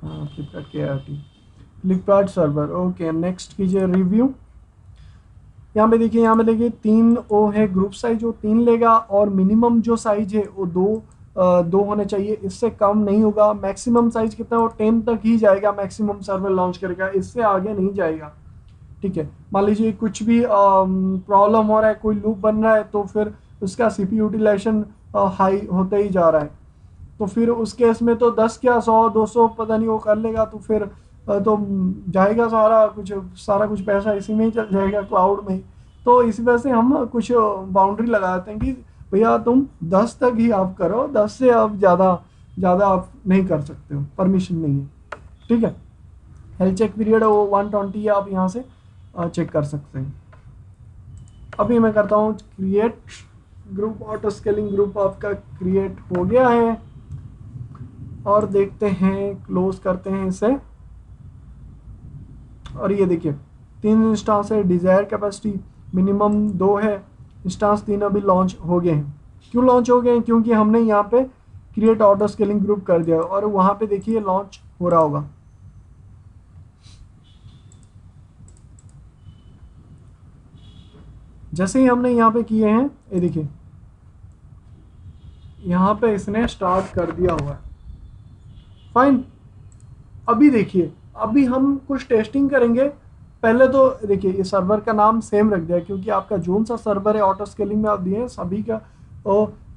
हाँ Flipkart KRT, Flipkart server. Okay, next कीजिए रिव्यू। यहाँ पे देखिए, यहाँ पे देखिए 3 वो है ग्रुप साइज, वो 3 लेगा, और मिनिमम जो साइज है वो 2 होने चाहिए, इससे कम नहीं होगा। मैक्सिमम साइज कितना, वो 10 तक ही जाएगा, मैक्सिमम सर्वर लॉन्च करेगा, इससे आगे नहीं जाएगा, ठीक है। मान लीजिए कुछ भी प्रॉब्लम हो रहा है, कोई लूप बन रहा है, तो फिर उसका CPU यूटिलाइजेशन हाई होते ही जा रहा है, तो फिर उस केस में तो 10 क्या 100 200 पता नहीं वो कर लेगा, तो फिर तो जाएगा सारा कुछ पैसा इसी में ही चल जाएगा, क्लाउड में ही। तो इसी वजह से हम कुछ बाउंड्री लगाते हैं कि भैया तुम 10 तक ही आप करो, 10 से अब ज़्यादा ज़्यादा आप नहीं कर सकते हो, परमिशन नहीं है, ठीक है। हेल्थ चेक पीरियड वो 120 है, आप यहाँ से चेक कर सकते हैं। अभी मैं करता हूँ create group, auto scaling group आपका क्रिएट हो गया है, और देखते हैं, क्लोज करते हैं इसे। और ये देखिए 3 इंस्टांस है, डिजायर कैपेसिटी मिनिमम 2 है, इंस्टांस 3 अभी लॉन्च हो गए हैं। क्यों लॉन्च हो गए हैं, क्योंकि हमने यहाँ पे क्रिएट ऑटो स्केलिंग ग्रुप कर दिया, और वहाँ पे देखिए लॉन्च हो रहा होगा। जैसे ही हमने यहाँ पे किए हैं, ये देखिए यहाँ पे इसने स्टार्ट कर दिया हुआ है, फाइन। अभी देखिए, अभी हम कुछ टेस्टिंग करेंगे। पहले तो देखिए ये सर्वर का नाम सेम रख दिया, क्योंकि आपका जोन सा सर्वर है ऑटो स्केलिंग में आप दिए हैं, सभी का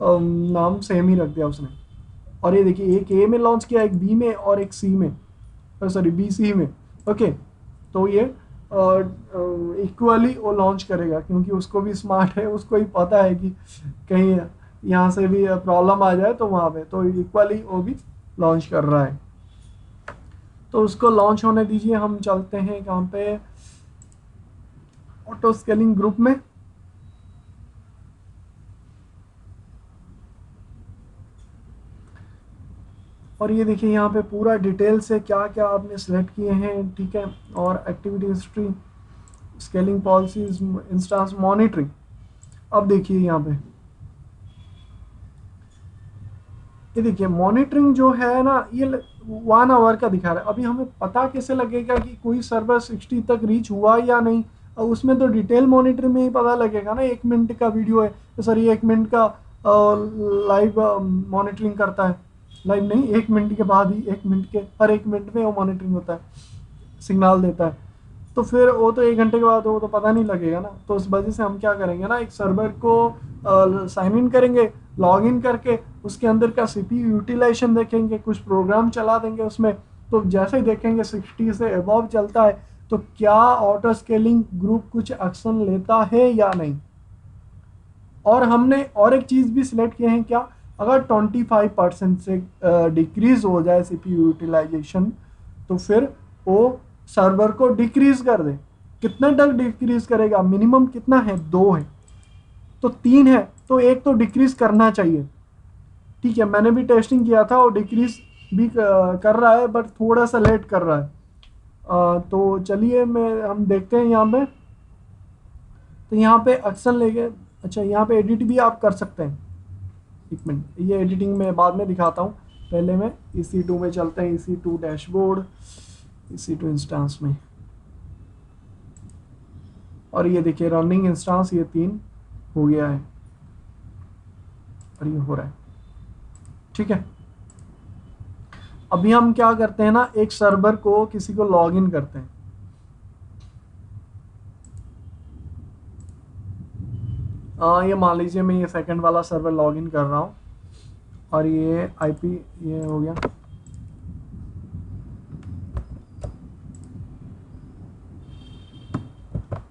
नाम सेम ही रख दिया उसने। और ये देखिए एक ए में लॉन्च किया, एक बी में और एक सी में, सॉरी BC में। ओके, तो ये इक्वली वो लॉन्च करेगा, क्योंकि उसको भी स्मार्ट है, उसको ही पता है कि कहीं यहाँ से भी प्रॉब्लम आ जाए तो वहाँ पे, तो इक्वली वो भी लॉन्च कर रहा है। तो उसको लॉन्च होने दीजिए, हम चलते हैं कहाँ पे, ऑटो स्केलिंग ग्रुप में। और ये देखिए यहाँ पे पूरा डिटेल से क्या क्या आपने सेलेक्ट किए हैं, ठीक है। और activity history, scaling policies, instance monitoring. अब देखिए यहाँ पे, ये देखिए मॉनिटरिंग जो है ना, ये 1 आवर का दिखा रहा है। अभी हमें पता कैसे लगेगा कि कोई सर्वर 60 तक रीच हुआ या नहीं, और उसमें तो डिटेल मॉनिटरिंग में ही पता लगेगा ना। 1 मिनट का वीडियो है, सॉरी 1 मिनट का लाइव मॉनिटरिंग करता है, लाइव नहीं, 1 मिनट के बाद ही, 1 मिनट के हर 1 मिनट में वो मॉनिटरिंग होता है, सिग्नल देता है। तो फिर वो तो 1 घंटे के बाद वो तो पता नहीं लगेगा ना। तो उस वजह से हम क्या करेंगे ना, एक सर्वर को साइन इन करेंगे, लॉग इन करके उसके अंदर का CPU यूटिलाइजेशन देखेंगे, कुछ प्रोग्राम चला देंगे उसमें। तो जैसे ही देखेंगे 60 से अबव चलता है, तो क्या ऑटो स्केलिंग ग्रुप कुछ एक्शन लेता है या नहीं। और हमने और एक चीज़ भी सिलेक्ट किए हैं, क्या, अगर 25% से डिक्रीज हो जाए CPU यूटिलाइजेशन, तो फिर वो सर्वर को डिक्रीज कर दे। कितने तक डिक्रीज करेगा, मिनिमम कितना है, 2 है, तो 3 है, तो एक तो डिक्रीज करना चाहिए, ठीक है। मैंने भी टेस्टिंग किया था, और डिक्रीज भी कर रहा है, बट थोड़ा सा लेट कर रहा है। तो चलिए मैं हम देखते हैं यहाँ पे, तो यहाँ पे एक्शन लेके, अच्छा यहाँ पे एडिट भी आप कर सकते हैं। एक मिनट, ये एडिटिंग में बाद में दिखाता हूँ, पहले मैं EC2 में चलते हैं, EC2 डैशबोर्ड, EC2 इंस्टांस में, और ये देखिए रनिंग इंस्टांस ये 3 हो गया है और ये हो रहा है। ठीक है, अभी हम क्या करते हैं ना, एक सर्वर को किसी को लॉग इन करते हैं। ये मान लीजिए मैं ये सेकंड वाला सर्वर लॉग इन कर रहा हूँ और ये आईपी ये हो गया।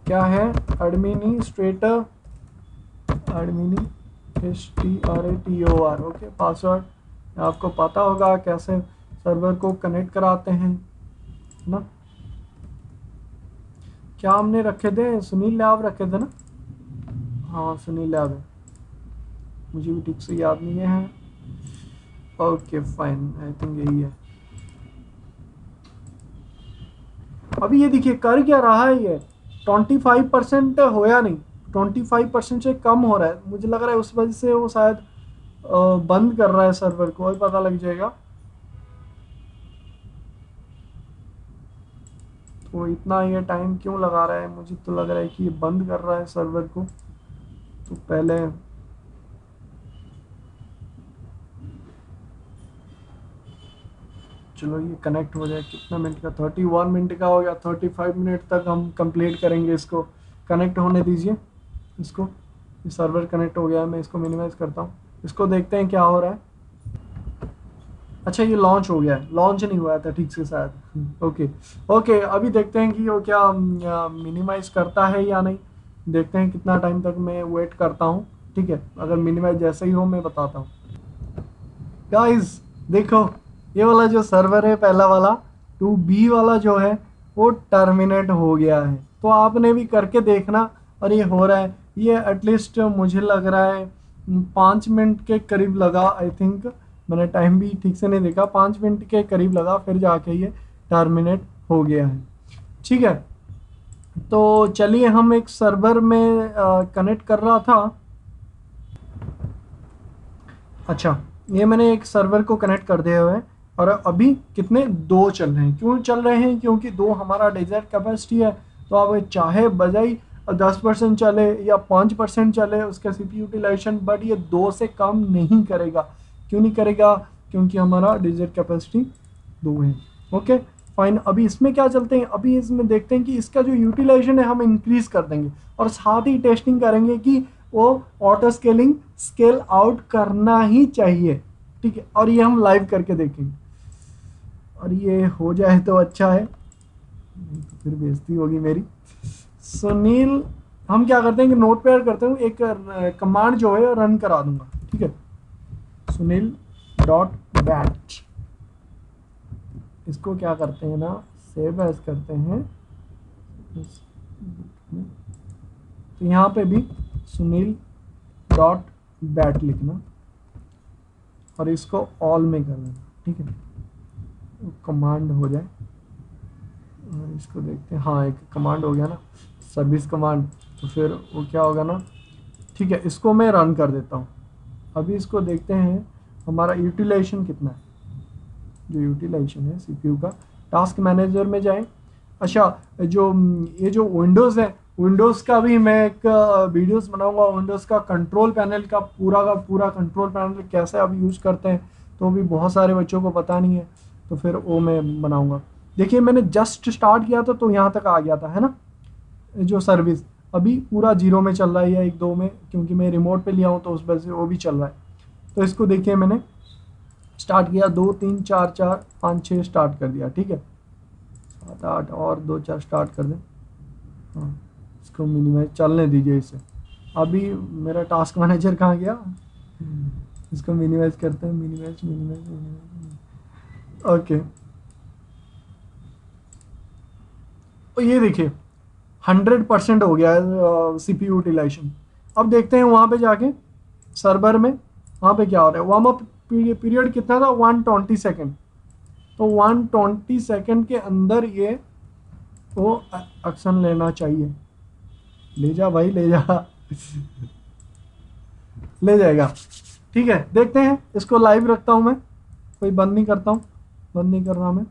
क्या है, एडमिनिस्ट्रेटर, STRATOR, ओके। पासवर्ड आपको पता होगा कैसे सर्वर को कनेक्ट कराते हैं ना। क्या हमने रखे थे, सुनील लैब रखे थे ना, हाँ सुनील लैब है, मुझे भी ठीक से याद नहीं है। ओके फाइन, आई थिंक यही है। अभी ये देखिए कर क्या रहा है, ये 25% होया नहीं, 25% से कम हो रहा है। मुझे लग रहा है उस वजह से वो शायद बंद कर रहा है सर्वर को, अभी पता लग जाएगा। तो इतना ये टाइम क्यों लगा रहा है, मुझे तो लग रहा है कि ये बंद कर रहा है सर्वर को। तो पहले चलो ये कनेक्ट हो जाए, कितना मिनट का, 31 मिनट का हो गया, 35 मिनट तक हम कंप्लीट करेंगे इसको। कनेक्ट होने दीजिए इसको, ये सर्वर कनेक्ट हो गया है, मैं इसको मिनिमाइज करता हूँ, इसको देखते हैं क्या हो रहा है। अच्छा ये लॉन्च हो गया है, लॉन्च नहीं हुआ था ठीक से शायद। ओके ओके, अभी देखते हैं कि वो क्या मिनिमाइज करता है या नहीं, देखते हैं कितना टाइम तक मैं वेट करता हूँ। ठीक है, अगर मिनिमाइज जैसे ही हो मैं बताता हूँ। गाइस देखो, ये वाला जो सर्वर है पहला वाला 2B वाला जो है वो टर्मिनेट हो गया है, तो आपने भी करके देखना। और ये हो रहा है, ये एटलीस्ट मुझे लग रहा है 5 मिनट के करीब लगा, आई थिंक मैंने टाइम भी ठीक से नहीं देखा, 5 मिनट के करीब लगा, फिर जाके ये टर्मिनेट हो गया है। ठीक है, तो चलिए हम एक सर्वर में कनेक्ट कर रहा था। अच्छा, ये मैंने एक सर्वर को कनेक्ट कर दिया हुआ है और अभी कितने 2 चल रहे हैं। क्यों चल रहे हैं, क्योंकि 2 हमारा डेजर्ट कैपेसिटी है। तो आप चाहे बजाई 10% चले या 5% चले उसका CPU यूटिलाइजेशन, बट ये 2 से कम नहीं करेगा। क्यों नहीं करेगा, क्योंकि हमारा डेजर्ट कैपेसिटी 2 है। ओके फाइन, अभी इसमें क्या चलते हैं, अभी इसमें देखते हैं कि इसका जो यूटिलाइजेशन है हम इंक्रीज कर देंगे और साथ ही टेस्टिंग करेंगे कि वो ऑटो स्केलिंग स्केल आउट करना ही चाहिए। ठीक है, और ये हम लाइव करके देखेंगे, और ये हो जाए तो अच्छा है, नहीं तो फिर बेइज्जती होगी मेरी। सुनील, हम क्या करते हैं कि नोट पैड करते हैं, एक कमांड जो है रन करा दूंगा। ठीक है, सुनील डॉट बैट, इसको क्या करते हैं ना, सेव एज करते हैं। तो यहाँ पे भी सुनील डॉट बैट लिखना और इसको ऑल में कर देना। ठीक है, कमांड हो जाए और इसको देखते हैं, हाँ एक कमांड हो गया ना, सर्विस कमांड। तो फिर वो क्या होगा ना, ठीक है इसको मैं रन कर देता हूँ। अभी इसको देखते हैं हमारा यूटिलाइजेशन कितना है। जो यूटिलाइजेशन है CPU का, टास्क मैनेजर में जाएं। अच्छा, जो ये जो विंडोज़ है, विंडोज़ का भी मैं एक वीडियोस बनाऊंगा, विंडोज़ का कंट्रोल पैनल का पूरा कंट्रोल पैनल कैसे आप यूज़ करते हैं, तो भी बहुत सारे बच्चों को पता नहीं है, तो फिर वो मैं बनाऊंगा। देखिए मैंने जस्ट स्टार्ट किया था तो यहाँ तक आ गया था, है ना, जो सर्विस अभी पूरा 0 में चल रहा है या 1-2 में, क्योंकि मैं रिमोट पे लिया हूँ तो उस वजह से वो भी चल रहा है। तो इसको देखिए मैंने स्टार्ट किया, 2 3 4 4 5 6 स्टार्ट कर दिया। ठीक है, 7 8 और 2 4 स्टार्ट कर दें। हाँ, इसको मिनिमाइज चलने दीजिए इसे। अभी मेरा टास्क मैनेजर कहाँ गया, इसको मिनिमाइज करते हैं, मिनिमाइज। ओके, तो ये देखिए 100% हो गया है CPU यूटिलाइजेशन। अब देखते हैं वहाँ पे जाके सर्वर में, वहाँ पे क्या हो रहा है। वार्म अप पीरियड कितना था, 120 सेकेंड। तो 120 सेकेंड के अंदर ये वो एक्शन लेना चाहिए। ले जा भाई, ले जा। ले जाएगा। ठीक है, देखते हैं, इसको लाइव रखता हूं मैं, कोई बंद नहीं करता हूं, बंद नहीं कर रहा मैं,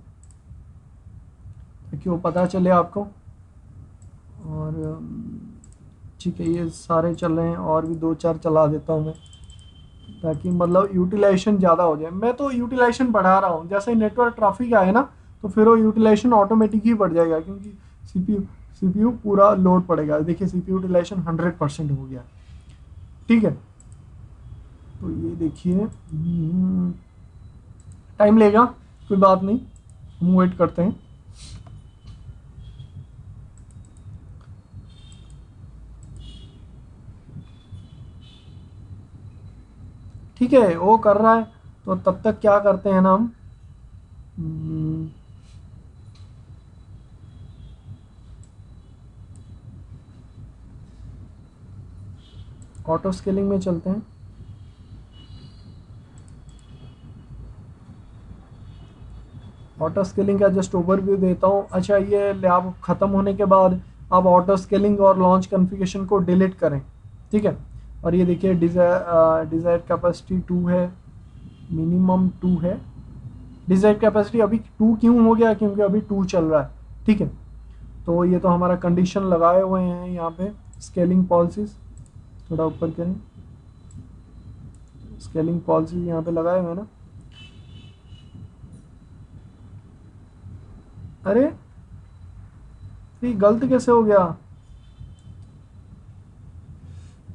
ताकि वो पता चले आपको। और ठीक है, ये सारे चल रहे हैं, और भी दो चार चला देता हूँ मैं, ताकि मतलब यूटिलाइजेशन ज़्यादा हो जाए। मैं तो यूटिलाइजेशन बढ़ा रहा हूँ, जैसे नेटवर्क ट्रैफिक आए ना, तो फिर वो यूटिलाइजेशन ऑटोमेटिक ही बढ़ जाएगा, क्योंकि सीपीयू पूरा लोड पड़ेगा। देखिए सीपीयू यूटिलाइजेशन 100% हो गया। ठीक है, तो ये देखिए, टाइम लेगा, कोई बात नहीं, हम वेट करते हैं। ठीक है, वो कर रहा है, तो तब तक क्या करते हैं ना हम, ऑटो स्केलिंग में चलते हैं। ऑटो स्केलिंग का जस्ट ओवरव्यू देता हूँ। अच्छा, ये लैब ख़त्म होने के बाद आप ऑटो स्केलिंग और लॉन्च कॉन्फ़िगरेशन को डिलीट करें। ठीक है, और ये देखिए डिज़ायर कैपेसिटी 2 है, मिनिमम 2 है। डिज़ायर कैपेसिटी अभी 2 क्यों हो गया, क्योंकि अभी 2 चल रहा है। ठीक है, तो ये तो हमारा कंडीशन लगाए हुए हैं यहाँ पे। स्केलिंग पॉलिसीज थोड़ा ऊपर करें, स्केलिंग पॉलिसीज यहाँ पे लगाए हुए हैं ना। अरे ये गलत कैसे हो गया,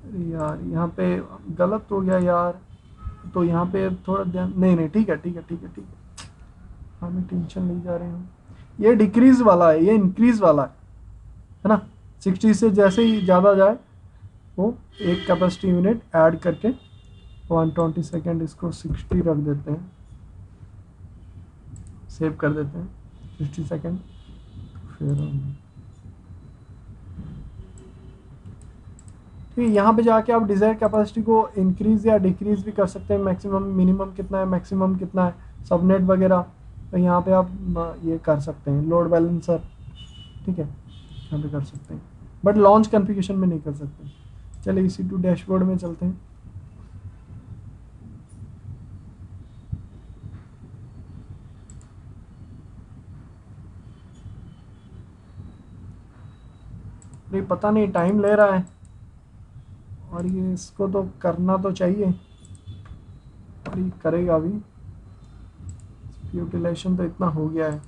अरे यार यहाँ पे गलत हो गया यार। तो यहाँ पे थोड़ा ध्यान, नहीं नहीं, ठीक है ठीक है ठीक है ठीक है, हमें टेंशन नहीं जा रहे हैं। ये डिक्रीज वाला है, ये इंक्रीज वाला है ना। 60 से जैसे ही ज़्यादा जाए, वो एक कैपेसिटी यूनिट ऐड करके 120 सेकेंड, इसको 60 रख देते हैं, सेव कर देते हैं 60 सेकेंड। फिर तो यहाँ पे जाके आप डिज़ायर कैपेसिटी को इंक्रीज या डिक्रीज भी कर सकते हैं। मैक्सिमम मिनिमम कितना है, मैक्सिमम कितना है, सबनेट वगैरह, तो यहाँ पे आप ये कर सकते हैं। लोड बैलेंसर, ठीक है, यहाँ पे कर सकते हैं, बट लॉन्च कॉन्फ़िगरेशन में नहीं कर सकते। चलिए EC2 डैशबोर्ड में चलते हैं। नहीं, पता नहीं, टाइम ले रहा है, और ये इसको तो करना तो चाहिए, और ये करेगा अभी। यूटिलाइजेशन तो इतना हो गया है।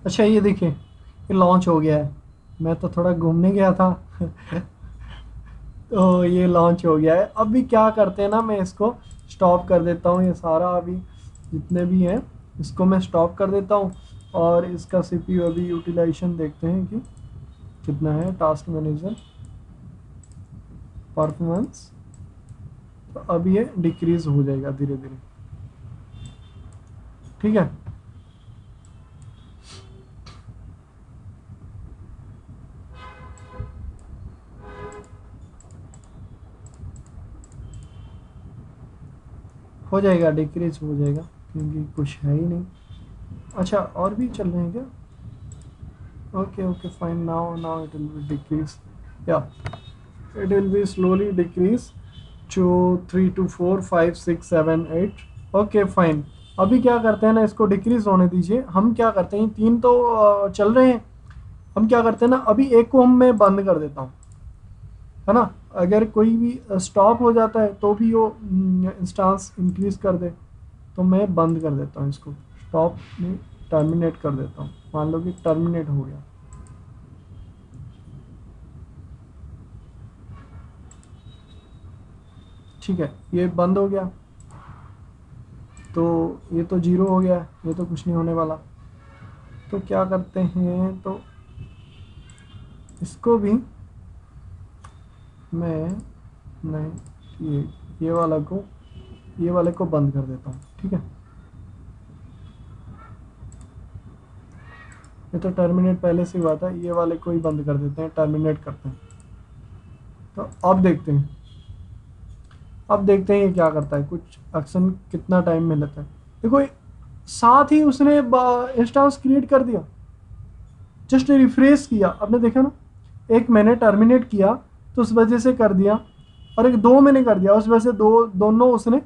अच्छा, ये देखिए, ये लॉन्च हो गया है। मैं तो थोड़ा घूमने गया था। तो ये लॉन्च हो गया है। अभी क्या करते हैं ना, मैं इसको स्टॉप कर देता हूँ, ये सारा अभी जितने भी हैं इसको मैं स्टॉप कर देता हूँ, और इसका सीपीयू अभी यूटिलाइजेशन देखते हैं कि कितना है। टास्क मैनेजर परफॉर्मेंस, तो अब ये डिक्रीज हो जाएगा धीरे धीरे। ठीक है, हो जाएगा, डिक्रीज हो जाएगा, क्योंकि कुछ है ही नहीं। अच्छा, और भी चल रहे हैं क्या? Okay okay fine, now now it will be decrease, या it will be slowly decrease to 3 to 4 5 6 7 8। Okay fine, अभी क्या करते हैं ना, इसको डिक्रीज होने दीजिए। हम क्या करते हैं, तीन तो चल रहे हैं, हम क्या करते हैं ना, अभी एक को हम मैं बंद कर देता हूँ, है ना। अगर कोई भी स्टॉप हो जाता है तो भी वो इंस्टांस इंक्रीज कर दे, तो मैं बंद कर देता हूँ इसको, स्टॉप में टर्मिनेट कर देता हूँ। मान लो कि टर्मिनेट हो गया। ठीक है, ये बंद हो गया, तो ये तो जीरो हो गया, ये तो कुछ नहीं होने वाला। तो क्या करते हैं, तो इसको भी मैं, नहीं, ये वाले को बंद कर देता हूँ। ठीक है, ये तो टर्मिनेट पहले से हुआ था, ये वाले को ही बंद कर देते हैं, टर्मिनेट करते हैं। तो अब देखते हैं, अब देखते हैं ये क्या करता है, कुछ एक्शन कितना टाइम में लेता है। देखो साथ ही उसने इंस्टांस क्रिएट कर दिया, जस्ट रिफ्रेश किया, आपने देखा ना, एक मैंने टर्मिनेट किया तो उस वजह से कर दिया, और एक दो मैंने कर दिया उस वजह से दोनों उसने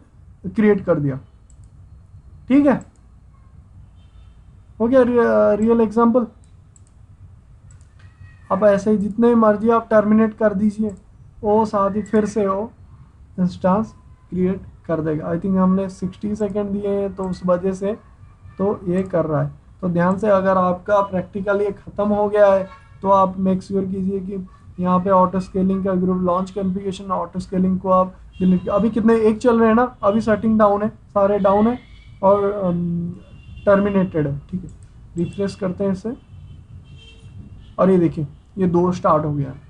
क्रिएट कर दिया। ठीक है, हो गया रियल एग्जांपल। अब ऐसे ही जितने मर्जी आप टर्मिनेट कर दीजिए, वो साथ ही फिर से वो इंस्टांस क्रिएट कर देगा। आई थिंक हमने 60 सेकेंड दिए हैं तो उस वजह से तो ये कर रहा है। तो ध्यान से, अगर आपका प्रैक्टिकल ये ख़त्म हो गया है तो आप मेक श्योर कीजिए कि यहाँ पे ऑटो स्केलिंग का group launch configuration, auto scaling को आप डिलीट, अभी कितने एक चल रहे हैं ना, अभी सेटिंग डाउन है, सारे डाउन है और टर्मिनेटेड है। ठीक है, रिफ्रेश करते हैं इसे और ये देखिए ये दो स्टार्ट हो गया है।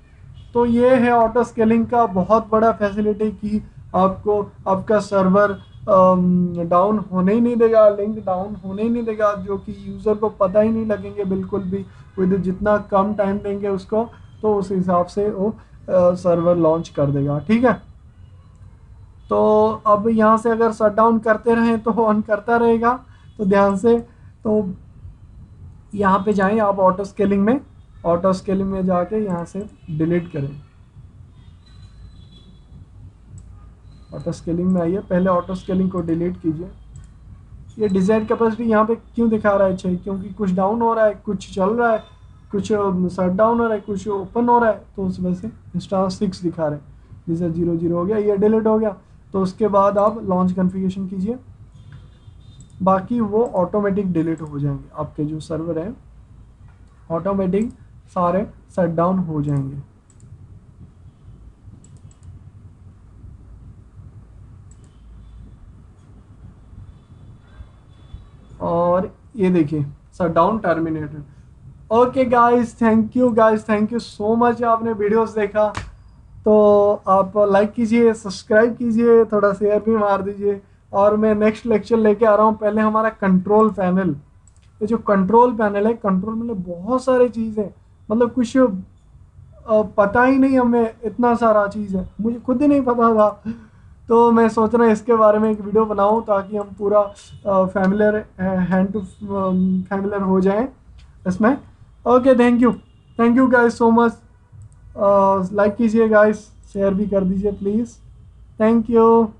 तो ये है ऑटो स्केलिंग का बहुत बड़ा फैसिलिटी कि आपको आपका सर्वर डाउन होने ही नहीं देगा, लिंक डाउन होने ही नहीं देगा, जो कि यूज़र को पता ही नहीं लगेंगे बिल्कुल भी। विद जितना कम टाइम देंगे उसको, तो उस हिसाब से वो सर्वर लॉन्च कर देगा। ठीक है, तो अब यहाँ से अगर शट डाउन करते रहें तो ऑन करता रहेगा। तो ध्यान से, तो यहाँ पे जाएं आप ऑटो स्केलिंग में, ऑटो स्केलिंग में जाके यहाँ से डिलीट करें, ऑटो स्केलिंग में आइए, पहले ऑटो स्केलिंग को डिलीट कीजिए। ये डिजायर्ड कैपेसिटी यहाँ पे क्यों दिखा रहा है? चाहिए क्योंकि कुछ डाउन हो रहा है, कुछ चल रहा है, कुछ शट डाउन हो रहा है, कुछ ओपन हो रहा है, तो उस वजह से इंस्टांस 6 दिखा रहे हैं। जैसे 0 0 हो गया, ये डिलीट हो गया। तो उसके बाद आप लॉन्च कॉन्फ़िगरेशन कीजिए, बाकी वो ऑटोमेटिक डिलीट हो जाएंगे, आपके जो सर्वर है ऑटोमेटिक सारे शट डाउन हो जाएंगे। और ये देखिए shut down terminated. Okay guys, thank you guys, thank you so much, आपने वीडियोस देखा। तो आप लाइक कीजिए, सब्सक्राइब कीजिए, थोड़ा शेयर भी मार दीजिए। और मैं नेक्स्ट लेक्चर लेके आ रहा हूँ। पहले हमारा कंट्रोल पैनल, ये जो कंट्रोल पैनल है, कंट्रोल में बहुत सारी चीज़ें, मतलब कुछ पता ही नहीं हमें, इतना सारा चीज़ है, मुझे खुद ही नहीं पता था। तो मैं सोच रहा हूँ इसके बारे में एक वीडियो बनाऊँ ताकि हम पूरा फैमिलियर, हैंड टू फैमिलियर हो जाएं इसमें। Okay, thank you guys so much. Like कीजिए गाइस, शेयर भी कर दीजिए प्लीज़। Thank you.